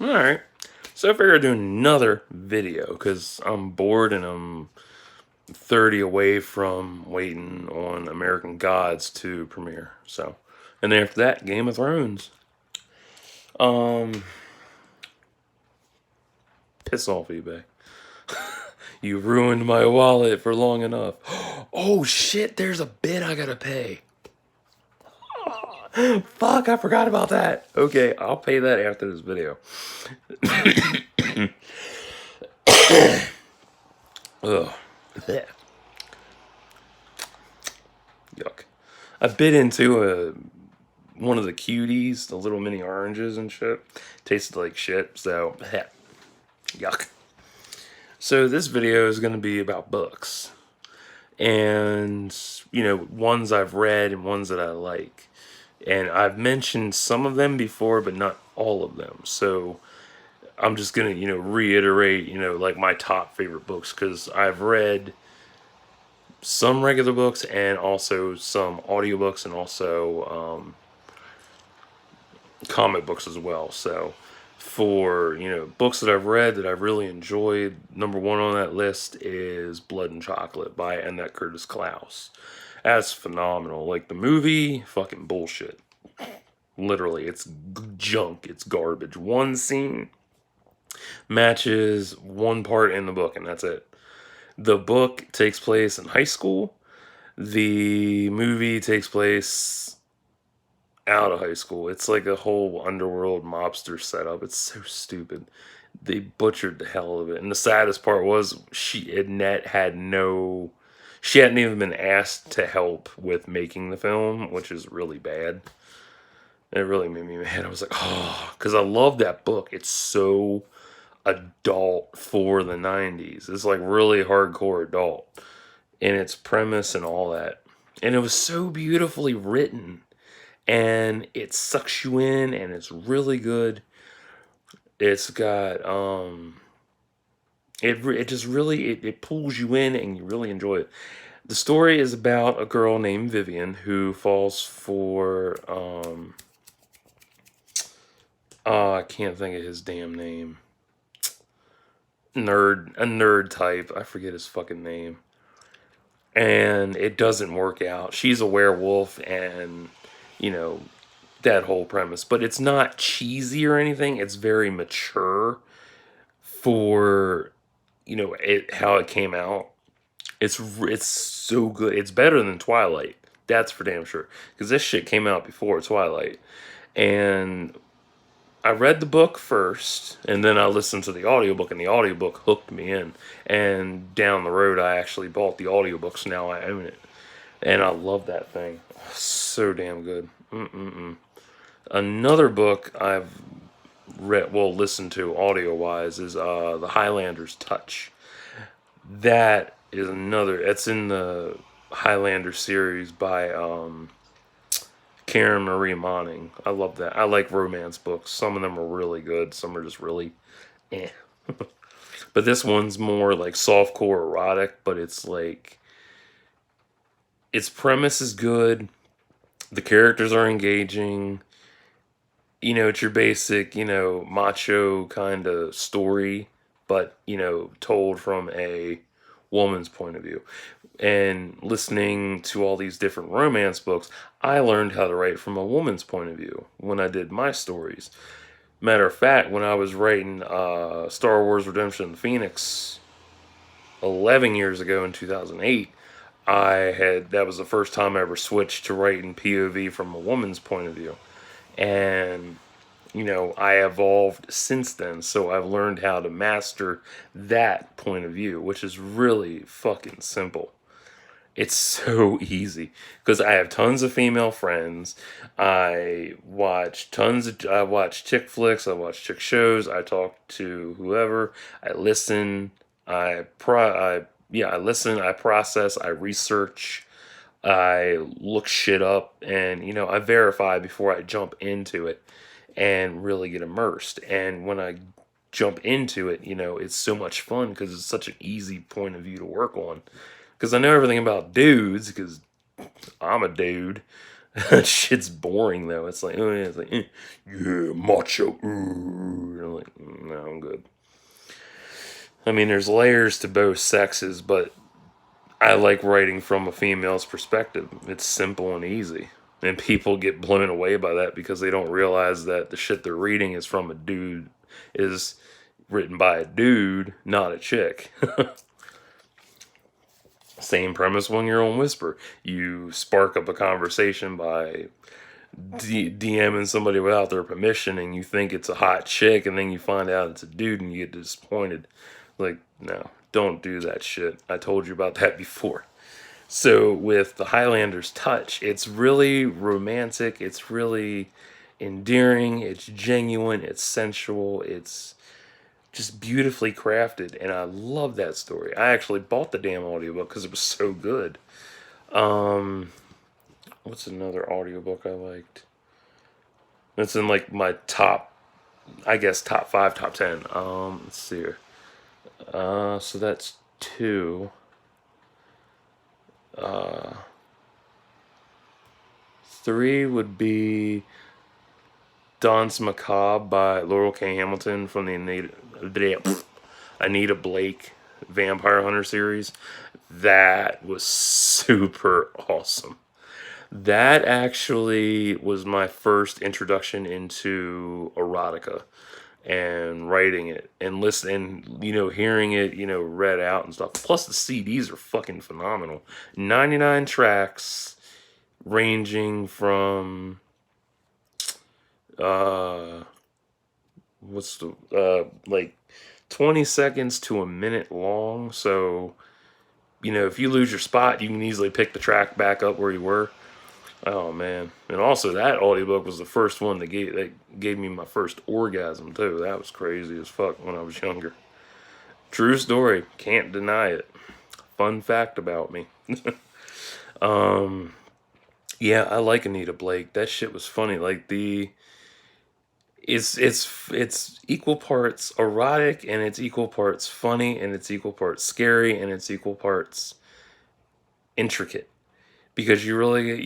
Alright. So I figured I'd do another video because I'm bored and I'm 30 away from waiting on American Gods to premiere. So, and then after that, Game of Thrones. Um, Piss off, eBay. You ruined my wallet for long enough. Oh shit, there's a bit I gotta pay. Fuck, I forgot about that. Okay, I'll pay that after this video. Ugh. Yuck. I bit into one of the cuties, the little mini oranges and shit. Tasted like shit, so yuck. So this video is going to be about books. And, ones I've read and ones that I like. And I've mentioned some of them before, but not all of them. So I'm just going to, reiterate, like my top favorite books because I've read some regular books and also some audiobooks and also comic books as well. So for books that I've read that I've really enjoyed, number one on that list is Blood and Chocolate by Annette Curtis Klaus. That's phenomenal. Like the movie, fucking bullshit. Literally, it's junk. It's garbage. One scene matches one part in the book, and that's it. The book takes place in high school. The movie takes place out of high school. It's like a whole underworld mobster setup. It's so stupid. They butchered the hell of it. And the saddest part was Annette had no, she hadn't even been asked to help with making the film, which is really bad. It really made me mad. I was like, oh, because I love that book. It's so adult for the 90s. It's like really hardcore adult in its premise and all that. And it was so beautifully written and it sucks you in and it's really good. It's got it just really it pulls you in and you really enjoy it. The story is about a girl named Vivian who falls for I can't think of his damn name. A nerd type. I forget his fucking name. And it doesn't work out. She's a werewolf and you know that whole premise, but it's not cheesy or anything. It's very mature for how it came out. It's so good. It's better than Twilight. That's for damn sure. Because this shit came out before Twilight, and I read the book first, and then I listened to the audiobook, and the audiobook hooked me in. And down the road, I actually bought the audiobook, so now I own it, and I love that thing. So damn good. Another book I've listened to audio wise is the Highlander's Touch. That is another. It's in the Highlander series by Karen Marie Moning. I love that. I like romance books. Some of them are really good. Some are just really, eh. But this one's more like softcore erotic. But it's like its premise is good. The characters are engaging. It's your basic, macho kind of story, but, told from a woman's point of view. And listening to all these different romance books, I learned how to write from a woman's point of view when I did my stories. Matter of fact, when I was writing Star Wars Redemption of the Phoenix 11 years ago in 2008, that was the first time I ever switched to writing POV from a woman's point of view. And I evolved since then, so I've learned how to master that point of view, which is really fucking simple. It's so easy because I have tons of female friends. I watch chick flicks, I watch chick shows, I talk to whoever, I listen, I listen, I process, I research, I look shit up, and I verify before I jump into it and really get immersed. And when I jump into it, it's so much fun because it's such an easy point of view to work on. Because I know everything about dudes because I'm a dude. Shit's boring though. It's like, oh yeah, it's like, yeah, macho. Like, I mean, there's layers to both sexes, but I like writing from a female's perspective. It's simple and easy. And people get blown away by that because they don't realize that the shit they're reading is from a dude, is written by a dude, not a chick. Same premise when you're on Whisper. You spark up a conversation by DMing somebody without their permission, and you think it's a hot chick, and then you find out it's a dude, and you get disappointed. Like, no, don't do that shit. I told you about that before. So with the Highlander's Touch, it's really romantic. It's really endearing. It's genuine. It's sensual. It's just beautifully crafted, and I love that story. I actually bought the damn audiobook because it was so good. Um, what's another audiobook I liked? It's in like my top, I guess top 5, top 10. Let's see here. So that's 2. Uh, 3 would be Danse Macabre by Laurel K. Hamilton from the Anita Blake Vampire Hunter series. That was super awesome. That actually was my first introduction into erotica and writing it and listening, hearing it, read out and stuff. Plus, the CDs are fucking phenomenal. 99 tracks ranging from uh what's the like 20 seconds to a minute long. So, if you lose your spot, you can easily pick the track back up where you were. Oh man. And also that audiobook was the first one that gave me my first orgasm too. That was crazy as fuck when I was younger. True story. Can't deny it. Fun fact about me. um yeah, I like Anita Blake. That shit was funny. Like it's equal parts erotic, and it's equal parts funny, and it's equal parts scary, and it's equal parts intricate, because you're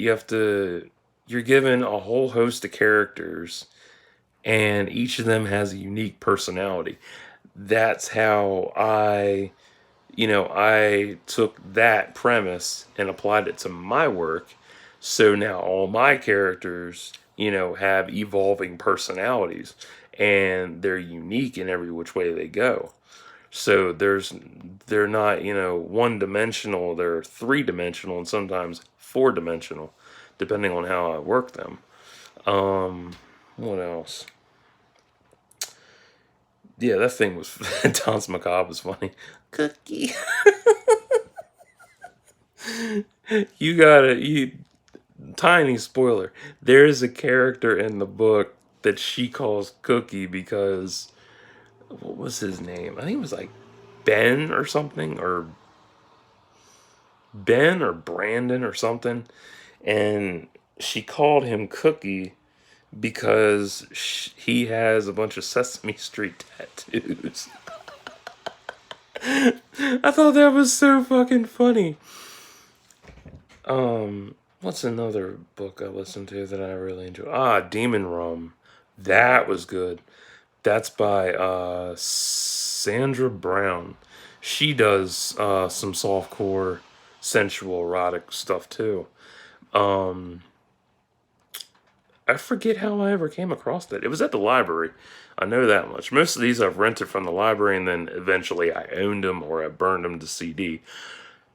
given a whole host of characters, and each of them has a unique personality. That's how I took that premise and applied it to my work. So now all my characters, have evolving personalities, and they're unique in every which way they go. So they're not, one dimensional, they're 3 dimensional and sometimes 4 dimensional, depending on how I work them. What else? Yeah, that thing was Danse Macabre was funny. Cookie. You tiny spoiler. There is a character in the book that she calls Cookie because what was his name? I think it was like Ben or something, or Ben or Brandon or something, and she called him Cookie because he has a bunch of Sesame Street tattoos. I thought that was so fucking funny. What's another book I listened to that I really enjoy? Demon Rum. That was good. That's by Sandra Brown. She does some softcore, sensual, erotic stuff too. Um, I forget how I ever came across that. It was at the library. I know that much. Most of these I've rented from the library, and then eventually I owned them or I burned them to CD.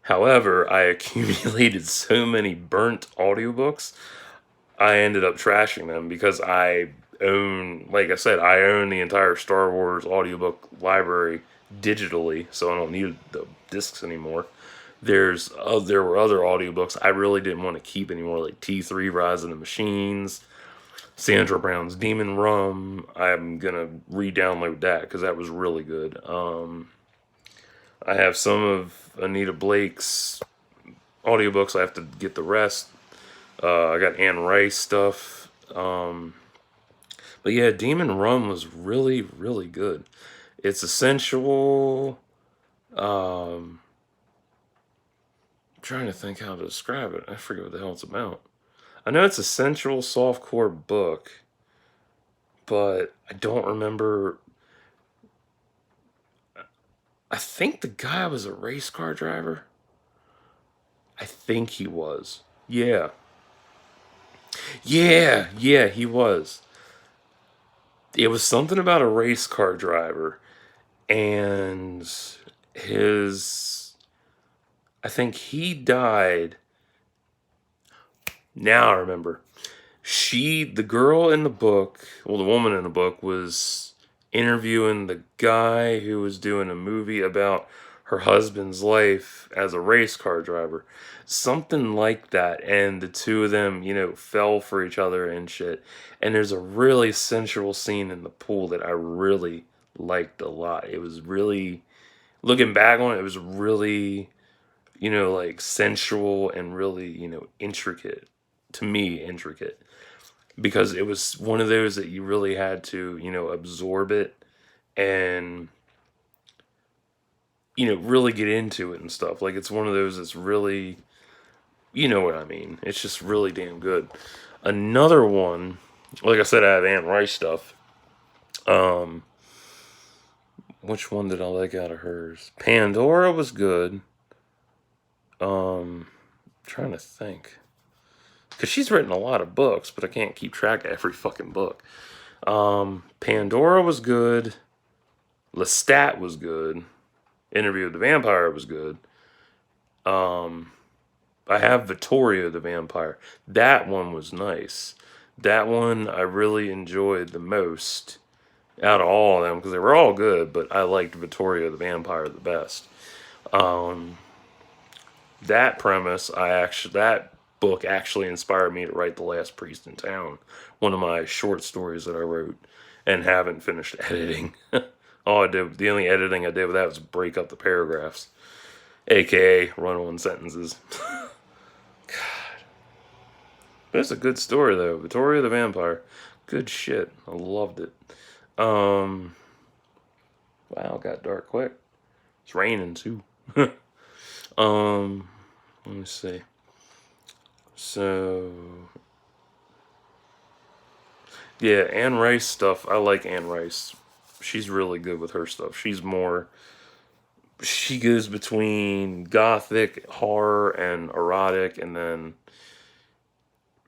However, I accumulated so many burnt audiobooks, I ended up trashing them because like I said, I own the entire Star Wars audiobook library digitally, so I don't need the discs anymore. There were other audiobooks I really didn't want to keep anymore, like T3 Rise of the Machines, Sandra Brown's Demon Rum. I'm gonna re-download that because that was really good. I have some of Anita Blake's audiobooks. I have to get the rest. I got Anne Rice stuff. But yeah, Demon Rum was really, really good. It's a sensual. I'm trying to think how to describe it. I forget what the hell it's about. I know it's a sensual softcore book, but I don't remember. I think the guy was a race car driver. I think he was. Yeah. Yeah, yeah, he was. It was something about a race car driver and his I think he died. Now I remember. The girl in the book, well, the woman in the book was interviewing the guy who was doing a movie about her husband's life as a race car driver. Something like that. And the two of them, fell for each other and shit. And there's a really sensual scene in the pool that I really liked a lot. It was really, looking back on it, it was really, like sensual and really, intricate. To me, intricate because it was one of those that you really had to, absorb it and, really get into it and stuff. Like it's one of those that's really, you know what I mean. It's just really damn good. Another one, like I said, I have Anne Rice stuff. Um, which one did I like out of hers? Pandora was good. Trying to think. Because she's written a lot of books, but I can't keep track of every fucking book. Pandora was good. Lestat was good. Interview with the Vampire was good. Um, I have Vittoria the Vampire. That one was nice. That one I really enjoyed the most out of all of them because they were all good, but I liked Vittoria the Vampire the best. Um, that premise, that book actually inspired me to write The Last Priest in Town, one of my short stories that I wrote and haven't finished editing. All I did, the only editing I did with that was break up the paragraphs, aka run-on sentences. But it's a good story though. Victoria the Vampire, good shit. I loved it. Um, wow, got dark quick. It's raining too. um, let me see. So yeah, Anne Rice stuff. I like Anne Rice. She's really good with her stuff. She goes between gothic, horror, and erotic, and then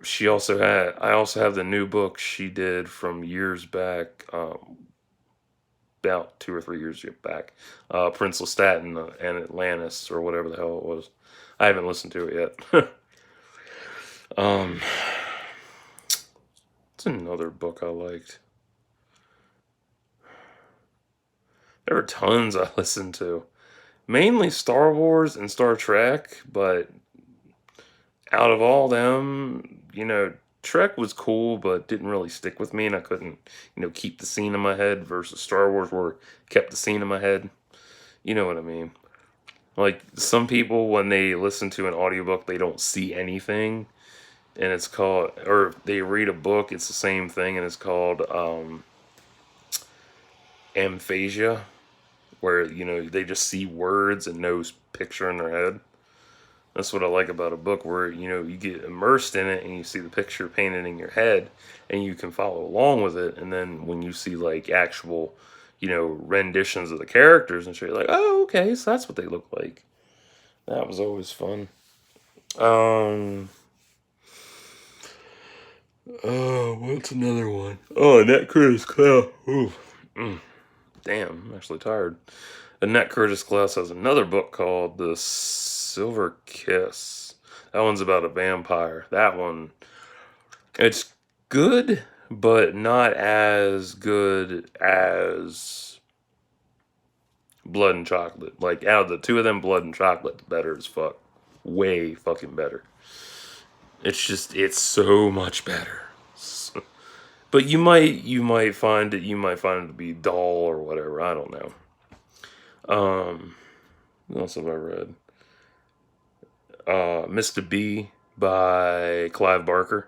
I also have the new book she did from years back, about 2 or 3 years back, Prince Lestat and Atlantis, or whatever the hell it was. I haven't listened to it yet. um, it's another book I liked. There were tons I listened to. Mainly Star Wars and Star Trek, but out of all them, Trek was cool, but didn't really stick with me, and I couldn't, keep the scene in my head. Versus Star Wars, where it kept the scene in my head. You know what I mean? Like some people, when they listen to an audiobook, they don't see anything, and it's called, or they read a book, it's the same thing, and it's called aphasia, where they just see words and no picture in their head. That's what I like about a book where, you get immersed in it and you see the picture painted in your head and you can follow along with it. And then when you see like actual, renditions of the characters and shit, you're like, oh, okay, so that's what they look like. That was always fun. Um, oh, what's another one? Oh, Annette Curtis Class. Ooh, damn, I'm actually tired. Annette Curtis Class has another book called The Silver Kiss. That one's about a vampire. That one, it's good, but not as good as Blood and Chocolate. Like, out of the two of them, Blood and Chocolate, better as fuck. Way fucking better. It's so much better. But you might find it to be dull or whatever. I don't know. What else have I read? Mr. B by Clive Barker.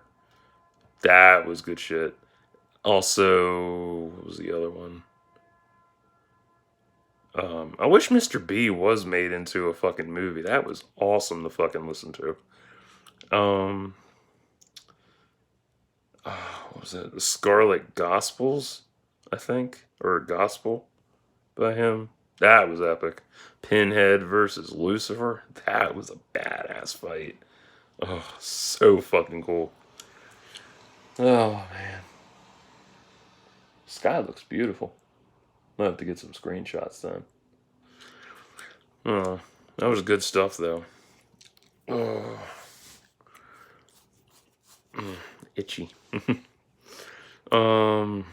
That was good shit. Also, what was the other one? I wish Mr. B was made into a fucking movie. That was awesome to fucking listen to. Um, what was it? The Scarlet Gospels, I think, or Gospel by him. That was epic. Pinhead versus Lucifer. That was a badass fight. Oh, so fucking cool. Oh man, sky looks beautiful. I'll have to get some screenshots then. Oh, that was good stuff though. Oh, itchy. um,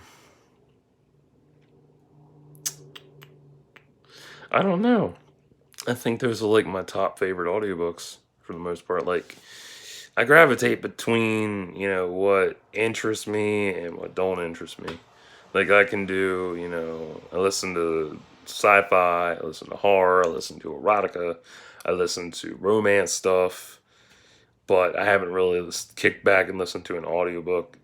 I don't know. I think those are like my top favorite audiobooks for the most part. Like, I gravitate between, what interests me and what don't interest me. Like, I can do, I listen to sci-fi, I listen to horror, I listen to erotica, I listen to romance stuff, but I haven't really kicked back and listened to an audiobook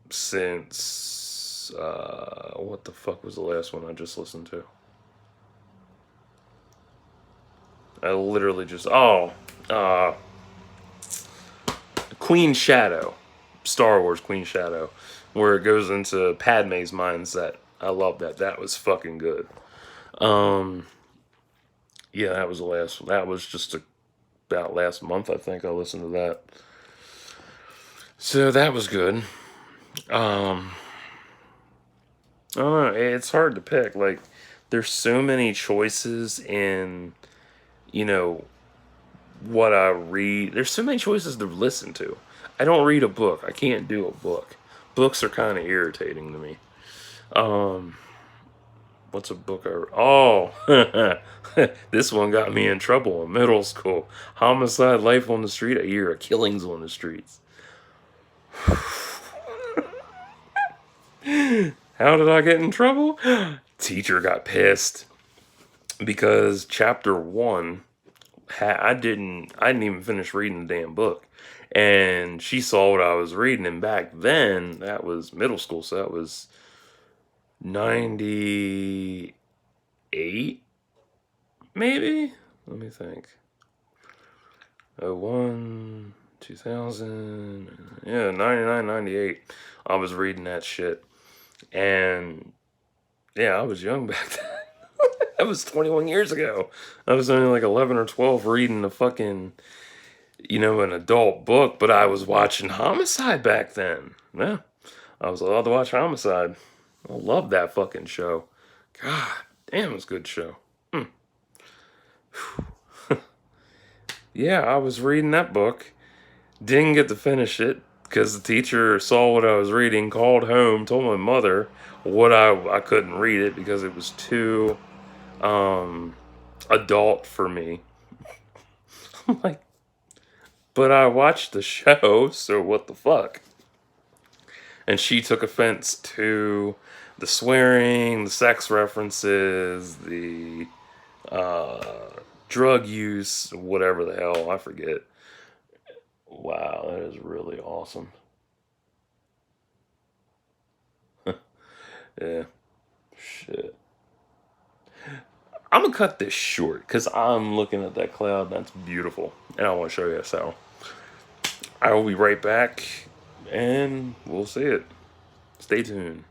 since, what the fuck was the last one I just listened to? I literally just, Queen Shadow, Star Wars Queen Shadow, where it goes into Padme's mindset. I love that. That was fucking good. Um, yeah, that was the last. That was just about last month, I think. I listened to that. So that was good. Um, I don't know. It's hard to pick. Like, there's so many choices in, you know, what I read. There's so many choices to listen to. I don't read a book. I can't do a book. Books are kind of irritating to me. Um, what's a book Oh, this one got me in trouble in middle school. Homicide, life on the street, a year of killings on the streets. How did I get in trouble? Teacher got pissed because chapter one I didn't even finish reading the damn book. And she saw what I was reading, and back then that was middle school, so that was 98, maybe? Let me think. 01, 2000, yeah, 99, 98. I was reading that shit. And yeah, I was young back then. That was 21 years ago. I was only like 11 or 12 reading the fucking, an adult book, but I was watching Homicide back then. Yeah, I was allowed to watch Homicide. I love that fucking show. God damn, it was a good show. Yeah, I was reading that book. Didn't get to finish it because the teacher saw what I was reading, called home, told my mother what I couldn't read it because it was too adult for me. I'm like, but I watched the show, so what the fuck? And she took offense to the swearing, the sex references, the drug use, whatever the hell, I forget. Wow, that is really awesome. Yeah, shit. I'm gonna cut this short because I'm looking at that cloud. That's beautiful, and I want to show you. So I will be right back, and we'll see it. Stay tuned.